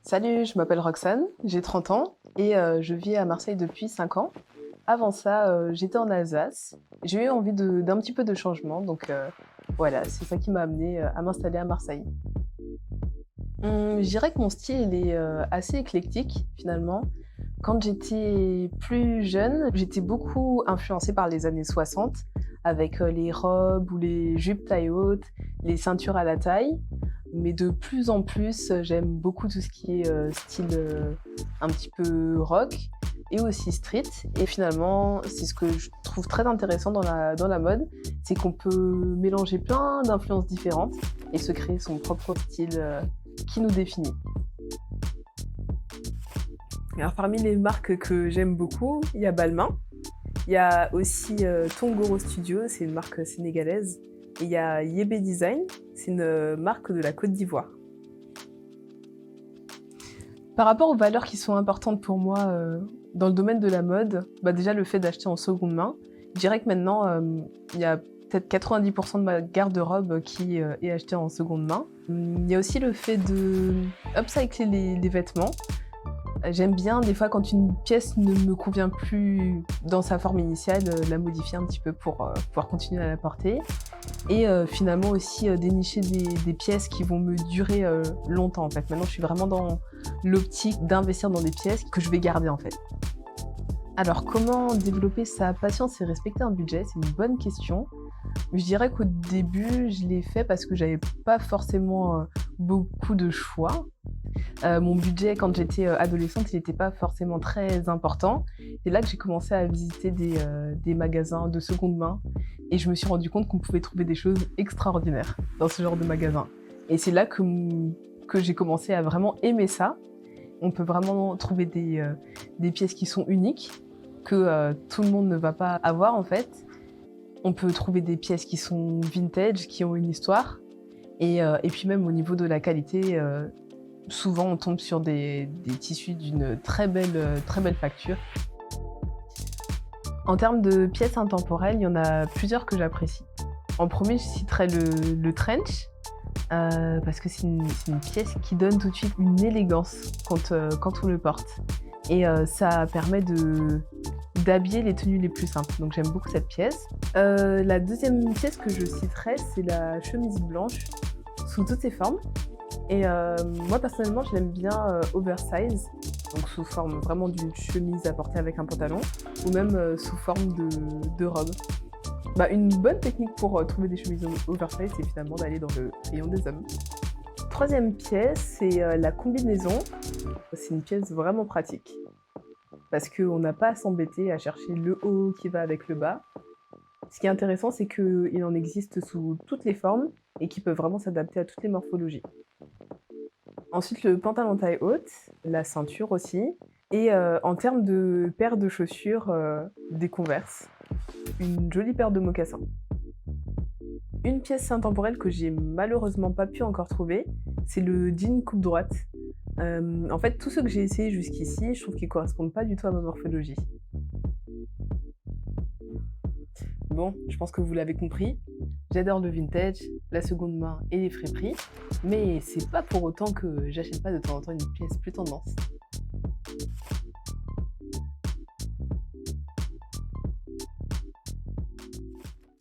Salut, je m'appelle Roxane, j'ai 30 ans et je vis à Marseille depuis 5 ans. Avant ça, j'étais en Alsace. J'ai eu envie d'un petit peu de changement, donc voilà, c'est ça qui m'a amenée à m'installer à Marseille. Je dirais que mon style il est assez éclectique finalement. Quand j'étais plus jeune, j'étais beaucoup influencée par les années 60 avec les robes ou les jupes taille haute, les ceintures à la taille. Mais de plus en plus, j'aime beaucoup tout ce qui est style un petit peu rock et aussi street. Et finalement, c'est ce que je trouve très intéressant dans la mode, c'est qu'on peut mélanger plein d'influences différentes et se créer son propre style qui nous définit. Alors parmi les marques que j'aime beaucoup, il y a Balmain, il y a aussi Tongoro Studio, c'est une marque sénégalaise, et il y a Yébé Design, c'est une marque de la Côte d'Ivoire. Par rapport aux valeurs qui sont importantes pour moi dans le domaine de la mode, déjà le fait d'acheter en seconde main, je dirais que maintenant il y a peut-être 90% de ma garde-robe qui est achetée en seconde main. Il y a aussi le fait de upcycler les vêtements. J'aime bien des fois quand une pièce ne me convient plus dans sa forme initiale, la modifier un petit peu pour pouvoir continuer à la porter. Et finalement aussi dénicher des pièces qui vont me durer longtemps en fait. Maintenant je suis vraiment dans l'optique d'investir dans des pièces que je vais garder en fait. Alors comment développer sa patience et respecter un budget? C'est une bonne question. Je dirais qu'au début je l'ai fait parce que j'avais pas forcément beaucoup de choix. Mon budget quand j'étais adolescente, il n'était pas forcément très important. C'est là que j'ai commencé à visiter des magasins de seconde main et je me suis rendu compte qu'on pouvait trouver des choses extraordinaires dans ce genre de magasin. Et c'est là que j'ai commencé à vraiment aimer ça. On peut vraiment trouver des pièces qui sont uniques, que tout le monde ne va pas avoir en fait. On peut trouver des pièces qui sont vintage, qui ont une histoire. Et puis même au niveau de la qualité, souvent on tombe sur des tissus d'une très belle facture. En termes de pièces intemporelles, il y en a plusieurs que j'apprécie. En premier, je citerai le trench, parce que c'est une pièce qui donne tout de suite une élégance quand on le porte. Et ça permet d'habiller les tenues les plus simples. Donc j'aime beaucoup cette pièce. La deuxième pièce que je citerai, c'est la chemise blanche sous toutes ses formes. Et moi personnellement, je l'aime bien oversize, donc sous forme vraiment d'une chemise à porter avec un pantalon, ou même sous forme de robe. Une bonne technique pour trouver des chemises oversize, c'est finalement d'aller dans le rayon des hommes. Troisième pièce, c'est la combinaison. C'est une pièce vraiment pratique, parce qu'on n'a pas à s'embêter à chercher le haut qui va avec le bas. Ce qui est intéressant, c'est qu'il en existe sous toutes les formes et qui peuvent vraiment s'adapter à toutes les morphologies. Ensuite, le pantalon taille haute, la ceinture aussi. Et en termes de paires de chaussures, des Converse. Une jolie paire de mocassins. Une pièce intemporelle que j'ai malheureusement pas pu encore trouver, c'est le jean coupe droite. En fait, tous ceux que j'ai essayés jusqu'ici, je trouve qu'ils correspondent pas du tout à ma morphologie. Bon, je pense que vous l'avez compris, j'adore le vintage, la seconde main et les friperies, mais c'est pas pour autant que j'achète pas de temps en temps une pièce plus tendance.